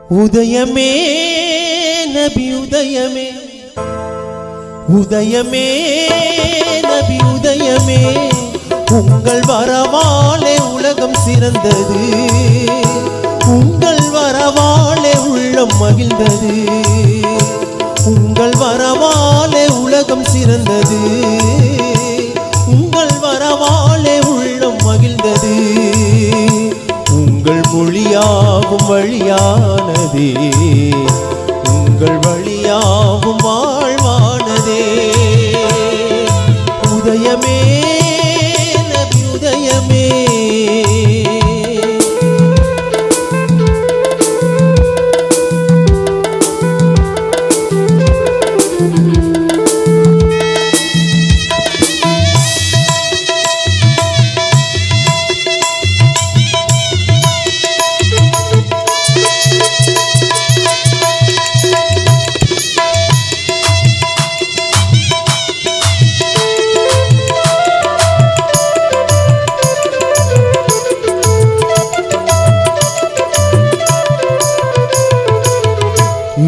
உதயமே நபி உதயமே, உதயமே நபி உதயமே, உங்கள் வரவாலே உலகம் சிறந்தது, உங்கள் வரவாலே உள்ளம் மகிழ்ந்தது, உங்கள் வரவாலே உலகம் சிறந்தது, உங்கள் வரவாலே உள்ளம் மகிழ்ந்தது, உங்கள் மொழியாகும் வழியானதே, உங்கள் வழியாகும் வாழ்வானதே. உதயமே நபி உதயமே,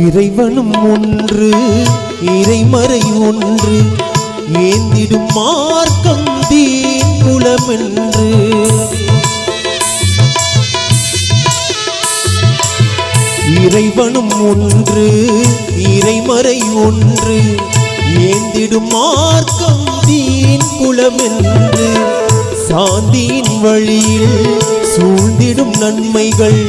இறைவனும் ஒன்று இறைமறை ஒன்று, ஏந்திடும் மார்க்கம் தீன் குலமென்று. இறைவனும் ஒன்று இறைமறை ஒன்று, ஏந்திடும் மார்க்கம் தீன் குலமென்று. சாந்தியின் வழியில் சூழ்ந்திடும் நன்மைகள்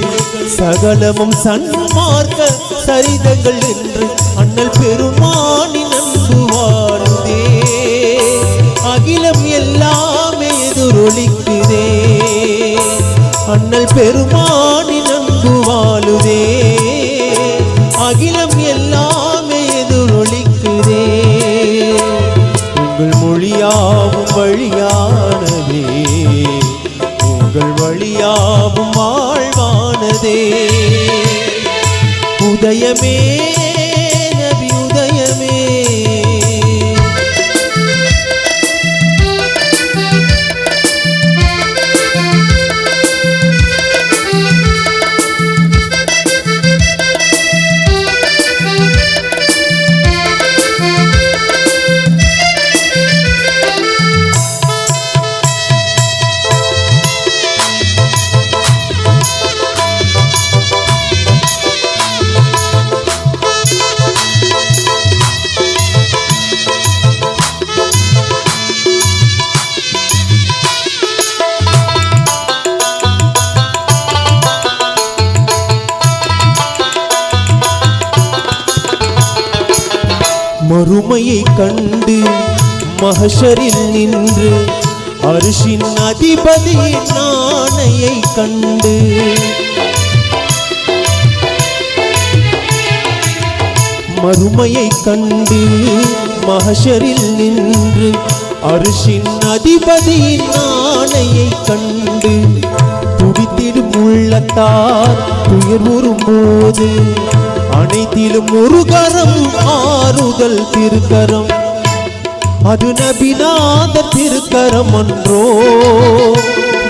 சகலமும் சன்மார்க்க சரிதங்கள் என்று அண்ணல் பெருமானின் அன்பு வாழுதே, அகிலம் எல்லாமே எதிரொலிக்குதே, அண்ணல் பெருமானின் அன்பு வாழுதே, அகிலம் எல்லாமே எதிரொலிக்குதே, உங்கள் மொழியாவும் வழியானதே, உங்கள் வழியாவும் வாழ்வானதே. உதயமே நபி உதயமே, மறுமையை கண்டு மஹ்ஷரில் நின்று அர்ஷின் அதிபதியின் ஆணையை கண்டு, மறுமையை கண்டு மஹ்ஷரில் நின்று அர்ஷின் அதிபதியின் ஆணையை கண்டு, துடித்திடும் உள்ளத்தார் துயர்வுறும் போது அனைத்திலும் ஒரு கரம் ஆறுதல் திருக்கரம், அது நபிநாதர் திருக்கரம் அன்றோ,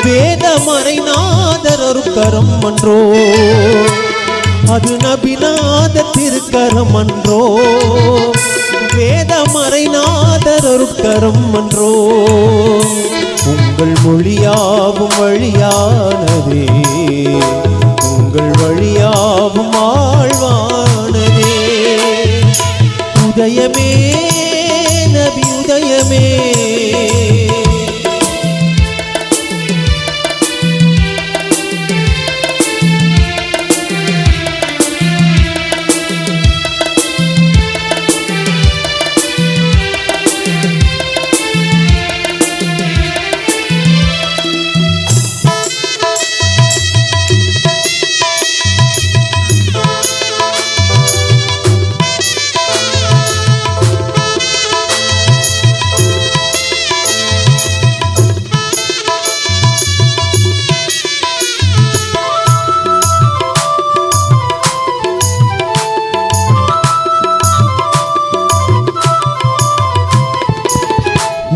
வேதமறைநாதர் ஒரு கரம் அன்றோ, அது நபிநாதர் திருக்கரம் அன்றோ, வேதமறைநாதர் ஒரு கரம் அன்றோ, உங்கள் மொழியாவும் வழியானதே, உங்கள் வழியாவும் வாழ்வானதே. உதயமே நபி உதயமே,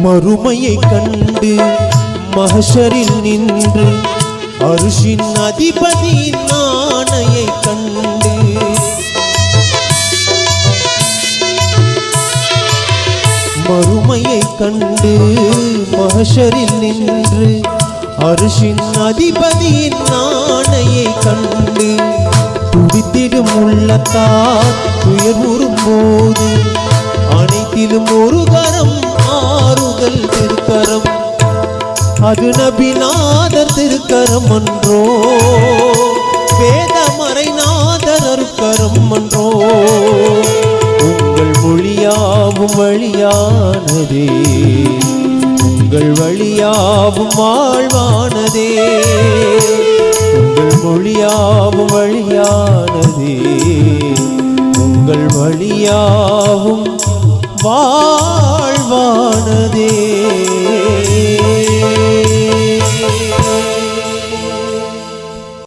மறுமையை கண்டு மஹ்ஷரில் நின்று அர்ஷின் அதிபதியின் ஆணையை கண்டு கண்டு மஹ்ஷரில் நின்று அர்ஷின் அதிபதியின் ஆணையை கண்டு துடித்திடும் உள்ளத்தார் துயர்வுறும் போது அனைத்திலும் ஒரு கரம் ஆறுதல் திருக்கரம், அது நபிநாதர் திருக்கரம் அன்றோ, வேதமறைநாதர் அருட்கரம் அன்றோ. உங்கள் மொழியாவும் வழியானதே, உங்கள் வழியாவும் வாழ்வானதே, உங்கள் மொழியாவும் வழியானதே, உங்கள் வழியாவும் வாழ்வானதே.